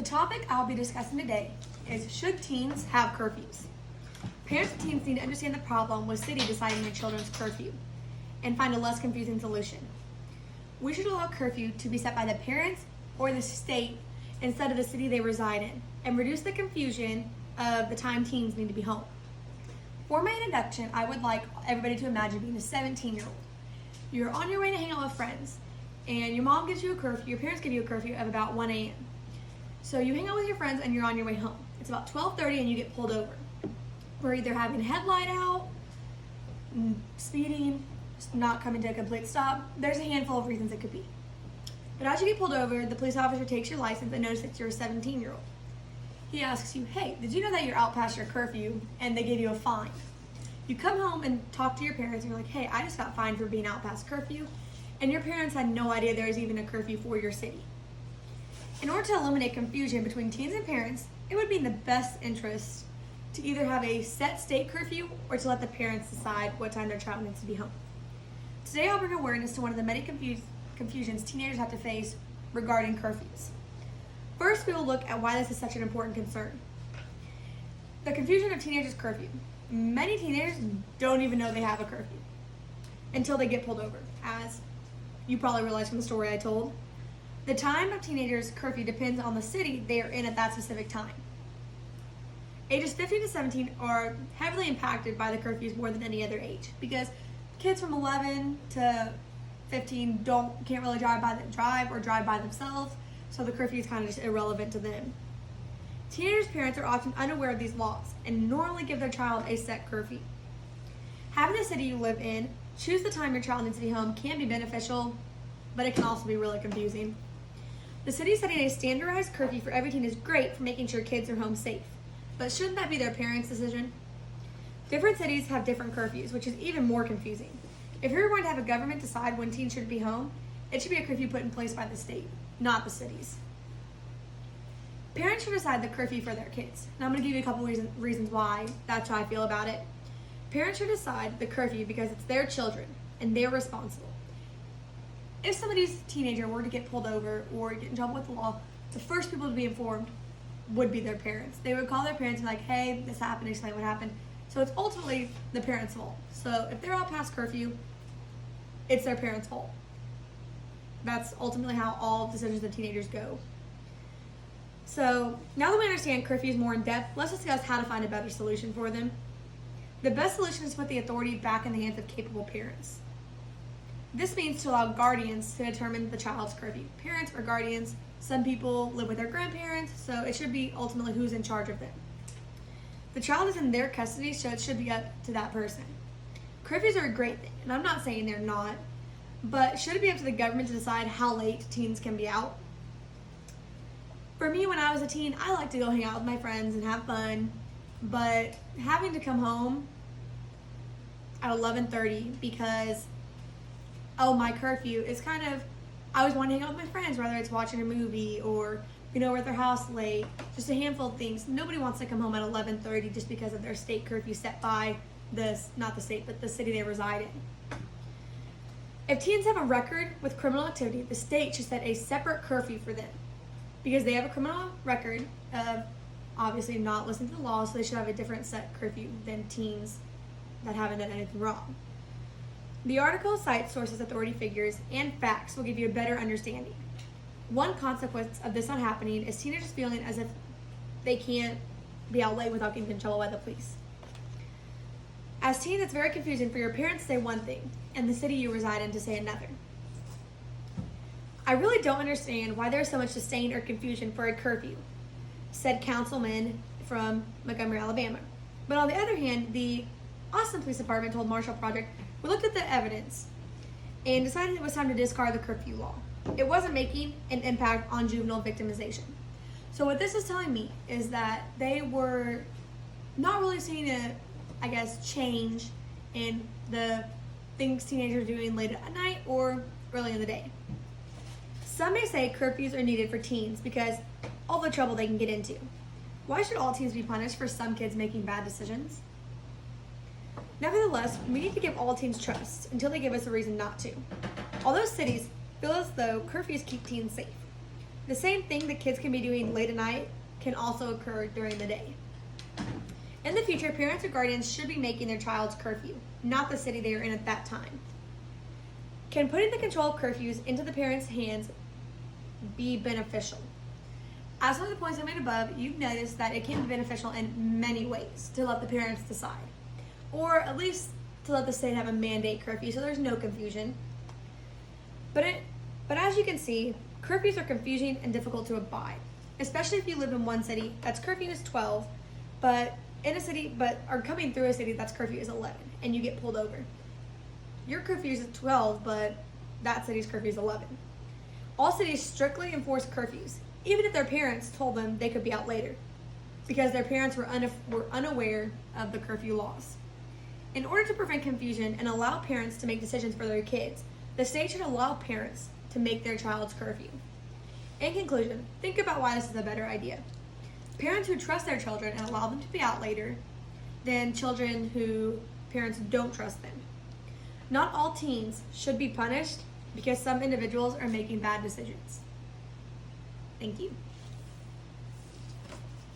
The topic I'll be discussing today is, should teens have curfews? Parents of teens need to understand the problem with city deciding their children's curfew and find a less confusing solution. We should allow curfew to be set by the parents or the state instead of the city they reside in, and reduce the confusion of the time teens need to be home. For my introduction, I would like everybody to imagine being a 17-year-old. You're on your way to hang out with friends, and your mom gives you a curfew, your parents give you a curfew of about 1 a.m. So you hang out with your friends and you're on your way home. It's about 12:30 and you get pulled over. We're either having a headlight out, speeding, not coming to a complete stop. There's a handful of reasons it could be. But as you get pulled over, the police officer takes your license and notices that you're a 17-year-old. He asks you, hey, did you know that you're out past your curfew? And they give you a fine. You come home and talk to your parents and you're like, hey, I just got fined for being out past curfew. And your parents had no idea there was even a curfew for your city. In order to eliminate confusion between teens and parents, it would be in the best interest to either have a set state curfew or to let the parents decide what time their child needs to be home. Today I'll bring awareness to one of the many confusions teenagers have to face regarding curfews. First, we will look at why this is such an important concern. The confusion of teenagers' curfew. Many teenagers don't even know they have a curfew until they get pulled over, as you probably realized from the story I told. The time of teenagers' curfew depends on the city they are in at that specific time. Ages 15 to 17 are heavily impacted by the curfews more than any other age, because kids from 11 to 15 can't really drive by themselves, so the curfew is kind of just irrelevant to them. Teenagers' parents are often unaware of these laws and normally give their child a set curfew. Having the city you live in choose the time your child needs to be home can be beneficial, but it can also be really confusing. The city setting a standardized curfew for every teen is great for making sure kids are home safe, but shouldn't that be their parents' decision? Different cities have different curfews, which is even more confusing. If you're going to have a government decide when teens should be home, it should be a curfew put in place by the state, not the cities. Parents should decide the curfew for their kids. Now I'm going to give you a couple reasons why that's how I feel about it. Parents should decide the curfew because it's their children and they're responsible. If somebody's teenager were to get pulled over or get in trouble with the law, the first people to be informed would be their parents. They would call their parents and be like, hey, this happened, explain what happened. So it's ultimately the parents' fault. So if they're out past curfew, it's their parents' fault. That's ultimately how all decisions of teenagers go. So now that we understand curfews more in depth, let's discuss how to find a better solution for them. The best solution is to put the authority back in the hands of capable parents. This means to allow guardians to determine the child's curfew. Parents or guardians, some people live with their grandparents, so it should be ultimately who's in charge of them. The child is in their custody, so it should be up to that person. Curfews are a great thing, and I'm not saying they're not, but should it be up to the government to decide how late teens can be out? For me, when I was a teen, I liked to go hang out with my friends and have fun, but having to come home at 11:30 because my curfew is kind of, I always want to hang out with my friends, whether it's watching a movie or, we're at their house late, just a handful of things. Nobody wants to come home at 11:30 just because of their state curfew set by not the state, but the city they reside in. If teens have a record with criminal activity, the state should set a separate curfew for them because they have a criminal record of obviously not listening to the law, so they should have a different set curfew than teens that haven't done anything wrong. The article cites sources, authority figures, and facts will give you a better understanding. One consequence of this not happening is teenagers feeling as if they can't be out late without getting in trouble by the police. As teens, it's very confusing for your parents to say one thing and the city you reside in to say another. I really don't understand why there's so much disdain or confusion for a curfew, said councilman from Montgomery, Alabama. But on the other hand, the Austin Police Department told Marshall Project, we looked at the evidence and decided it was time to discard the curfew law. It wasn't making an impact on juvenile victimization. So what this is telling me is that they were not really seeing a, change in the things teenagers are doing late at night or early in the day. Some may say curfews are needed for teens because all the trouble they can get into. Why should all teens be punished for some kids making bad decisions? Nevertheless, we need to give all teens trust until they give us a reason not to. Although cities feel as though curfews keep teens safe, The same thing that kids can be doing late at night can also occur during the day. In the future, parents or guardians should be making their child's curfew, not the city they are in at that time. Can putting the control of curfews into the parents' hands be beneficial? As for the points I made above, you've noticed that it can be beneficial in many ways to let the parents decide, or at least to let the state have a mandate curfew so there's no confusion. But as you can see, curfews are confusing and difficult to abide, especially if you live in one city that's curfew is 12, but are coming through a city that's curfew is 11, and you get pulled over. Your curfew is 12, but that city's curfew is 11. All cities strictly enforce curfews, even if their parents told them they could be out later, because their parents were unaware of the curfew laws. In order to prevent confusion and allow parents to make decisions for their kids, the state should allow parents to make their child's curfew. In conclusion, think about why this is a better idea. Parents who trust their children and allow them to be out later than children who parents don't trust them. Not all teens should be punished because some individuals are making bad decisions. Thank you.